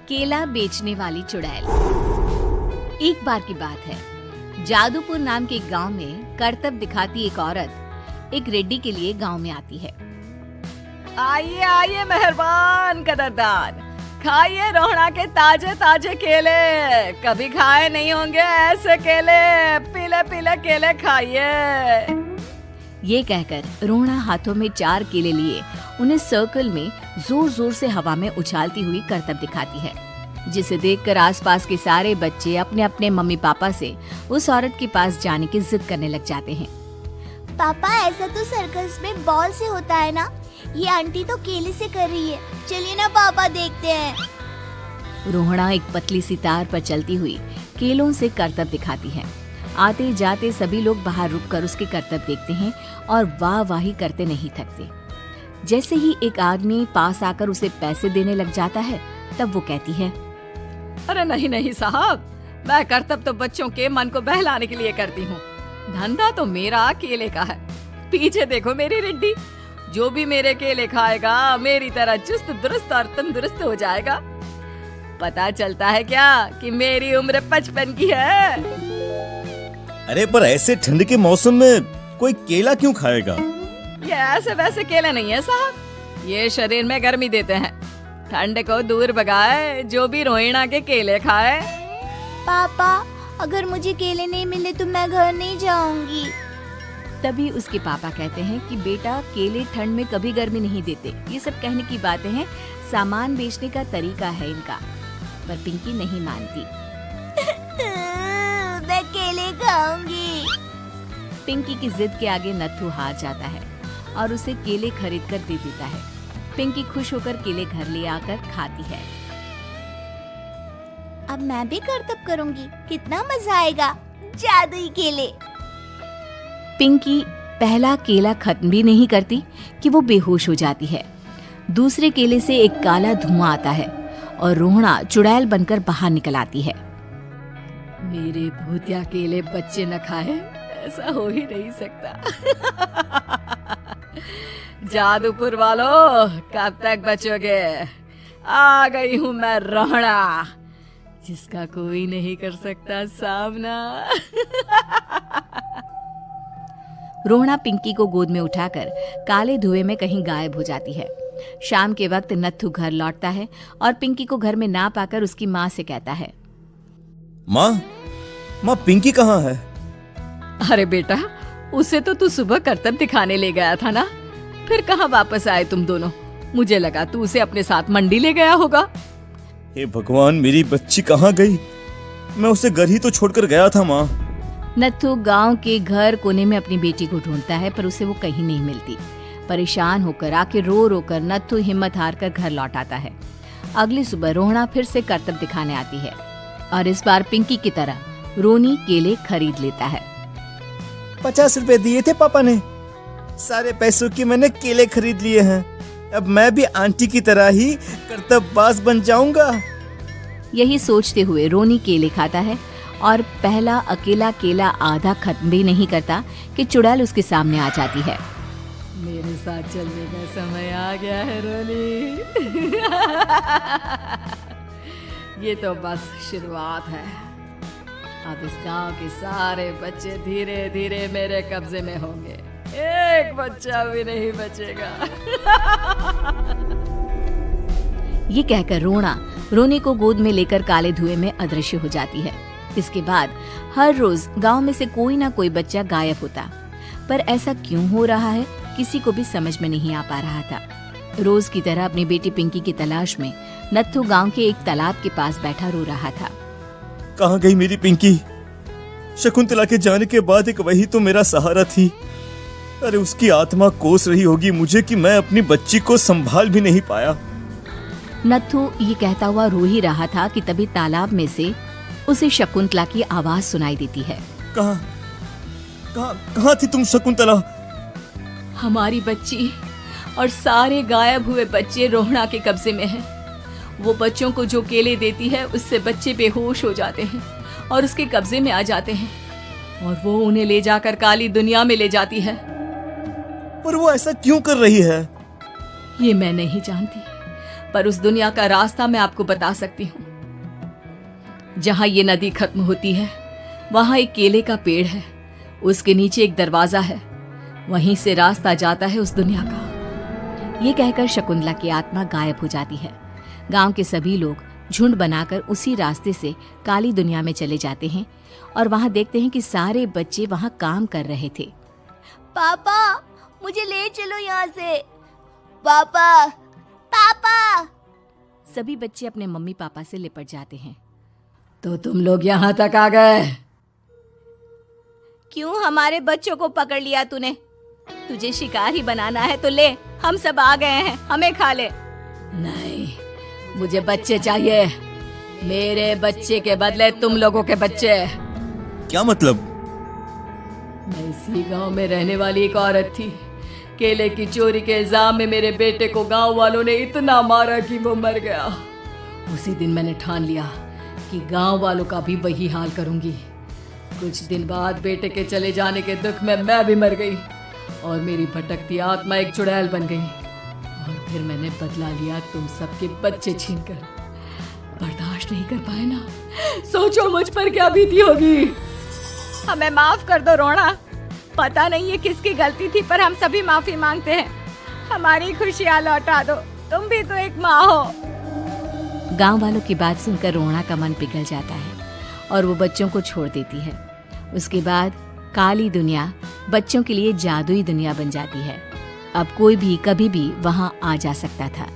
केला बेचने वाली चुड़ैल। एक बार की बात है, जादूपुर नाम के एक गांव में करतब दिखाती एक औरत एक रेड्डी के लिए गांव में आती है। आइए आइए मेहरबान कदरदान, खाइए रोहड़ा के ताजे ताजे केले। कभी खाए नहीं होंगे ऐसे केले, पीले पीले केले खाइए। ये कहकर रोहड़ा हाथों में 4 केले लिए उन्हें सर्कल में जोर जोर से हवा में उछालती हुई करतब दिखाती है, जिसे देखकर आसपास के सारे बच्चे अपने अपने मम्मी पापा से उस औरत के पास जाने की जिद करने लग जाते हैं। पापा, ऐसा तो सर्कस में बॉल से होता है ना? ये आंटी तो केले से कर रही है। चलिए ना पापा, देखते हैं। रोहड़ा एक पतली सी तार पर चलती हुई केलों से करतब दिखाती है। आते जाते सभी लोग बाहर रुककर उसके करतब देखते हैं और वाह वाही करते नहीं थकते। जैसे ही एक आदमी पास आकर उसे पैसे देने लग जाता है, तब वो कहती है, अरे नहीं नहीं साहब, मैं करतब तो बच्चों के मन को बहलाने के लिए करती हूँ। धंधा तो मेरा केले का है। पीछे देखो मेरी रिड्डी, जो भी मेरे केले खाएगा मेरी तरह चुस्त दुरुस्त और तंदुरुस्त हो जाएगा। पता चलता है क्या कि मेरी उम्र 55 की है। अरे पर ऐसे ठंड के मौसम में कोई केला क्यों खाएगा? ये ऐसे वैसे केले नहीं है साहब, ये शरीर में गर्मी देते हैं, ठंड को दूर भगाए। जो भी रोहिणा के केले खाए। पापा, अगर मुझे केले नहीं मिले तो मैं घर नहीं जाऊंगी। तभी उसके पापा कहते हैं कि बेटा, केले ठंड में कभी गर्मी नहीं देते। ये सब कहने की बातें हैं, सामान बेचने का तरीका है इनका। पर पिंकी नहीं मानती। मैं केले खाऊंगी। पिंकी की जिद के आगे नत्थू हार जाता है और उसे केले खरीद कर दे देता है। पिंकी खुश होकर केले घर ले आकर खाती है। अब मैं भी करतब करूंगी, कितना मजा आएगा। जादुई केले। पिंकी पहला केला खत्म भी नहीं करती कि वो बेहोश हो जाती है। दूसरे केले से एक काला धुआं आता है और रोहड़ा चुड़ैल बनकर बाहर निकल आती है। मेरे भूतिया केले बच्चे न खाए, ऐसा हो ही नहीं सकता। जादूपुर वालों, कब तक बचोगे? आ गई हूँ मैं रोहड़ा, जिसका कोई नहीं कर सकता सामना। रोहड़ा पिंकी को गोद में उठाकर काले धुएं में कहीं गायब हो जाती है। शाम के वक्त नत्थू घर लौटता है और पिंकी को घर में ना पाकर उसकी माँ से कहता है, माँ पिंकी कहाँ है? अरे बेटा, उसे तो तू सुबह करतब दिखाने ले गया था ना, फिर कहाँ वापस आए तुम दोनों? मुझे लगा तू उसे अपने साथ मंडी ले गया होगा। हे भगवान, मेरी बच्ची कहाँ गई? मैं उसे घर ही तो छोड़कर गया था माँ। नत्थू गांव के घर कोने में अपनी बेटी को ढूंढता है, पर उसे वो कहीं नहीं मिलती। परेशान होकर आखिर रो रो कर नत्थू हिम्मत हार कर घर लौट आता है। अगली सुबह रोहड़ा फिर से करतब दिखाने आती है और इस बार पिंकी की तरह रोनी केले खरीद लेता है। 50 रुपए दिए थे पापा ने, सारे पैसों की मैंने केले खरीद लिए हैं। अब मैं भी आंटी की तरह ही करतबबाज बन जाऊंगा। यही सोचते हुए रोनी केले खाता है और पहला अकेला केला आधा खत्म भी नहीं करता कि चुड़ैल उसके सामने आ जाती है। मेरे साथ चलने का समय आ गया है रोनी। ये तो बस शुरुआत है। अब इस गांव के सारे बच्चे धीरे धीरे मेरे कब्जे में होंगे, एक बच्चा भी नहीं बचेगा। ये कहकर रोना रोनी को गोद में लेकर काले धुएं में अदृश्य हो जाती है। इसके बाद हर रोज गांव में से कोई ना कोई बच्चा गायब होता, पर ऐसा क्यों हो रहा है किसी को भी समझ में नहीं आ पा रहा था। रोज की तरह अपनी बेटी पिंकी की तलाश में नत्थू गांव के एक तालाब के पास बैठा रो रहा था। कहाँ गई मेरी पिंकी? शकुंतला के जाने के बाद एक वही तो मेरा सहारा थी। अरे उसकी आत्मा कोस रही होगी मुझे कि मैं अपनी बच्ची को संभाल भी नहीं पाया। नत्थू ये कहता हुआ रो ही रहा था कि तभी तालाब में से उसे शकुंतला की आवाज सुनाई देती है। कहाँ थी तुम शकुंतला? हमारी बच्ची और सारे गायब हुए बच्चे रोहड़ा के कब्जे में हैं। वो बच्चों को जो केले देती है उससे बच्चे बेहोश हो जाते हैं और उसके कब्जे में आ जाते हैं और वो उन्हें ले जाकर काली दुनिया में ले जाती है। पर वो ऐसा क्यों कर रही है? ये मैं नहीं जानती, पर उस दुनिया का रास्ता मैं आपको बता सकती हूँ। जहाँ ये नदी खत्म होती है वहाँ एक केले का पेड़ है, उसके नीचे एक दरवाजा है, वहीं से रास्ता जाता है उस दुनिया का। ये कहकर शकुंतला की आत्मा गायब हो जाती है। गांव के सभी लोग झुंड बनाकर उसी रास्ते से काली दुनिया में चले जाते हैं और वहां देखते हैं कि सारे बच्चे वहां काम कर रहे थे। पापा मुझे ले चलो यहाँ से। पापा पापा। सभी बच्चे अपने मम्मी पापा से लिपट जाते हैं। तो तुम लोग यहाँ तक आ गए? क्यों हमारे बच्चों को पकड़ लिया तूने? तुझे शिकार ही बनाना है तो ले, हम सब आ गए हैं, हमें खा ले। नहीं, मुझे बच्चे चाहिए। मेरे बच्चे के बदले तुम लोगों के बच्चे। क्या मतलब? मैं इसी गांव में रहने वाली एक औरत थी। केले की चोरी के इल्जाम में मेरे बेटे को गांव वालों ने इतना मारा कि वो मर गया। उसी दिन मैंने ठान लिया कि गांव वालों का भी वही हाल करूंगी। कुछ दिन बाद बेटे के चले जाने के दुख में मैं भी मर गई और मेरी भटकती आत्मा एक चुड़ैल बन गई। और फिर मैंने बदला लिया तुम सबके बच्चे छीनकर। बर्दाश्त नहीं कर पाए ना? सोचो मुझ पर क्या बीती होगी। हमें माफ कर दो रोना। पता नहीं ये किसकी गलती थी, पर हम सभी माफी मांगते हैं। हमारी खुशियाँ लौटा दो, तुम भी तो एक माँ हो। गांव वालों की बात सुनकर रोना का मन पिघल जाता है और वो बच्चों को छोड़ देती है। उसके बाद काली दुनिया बच्चों के लिए जादुई दुनिया बन जाती है। अब कोई भी कभी भी वहां आ जा सकता था।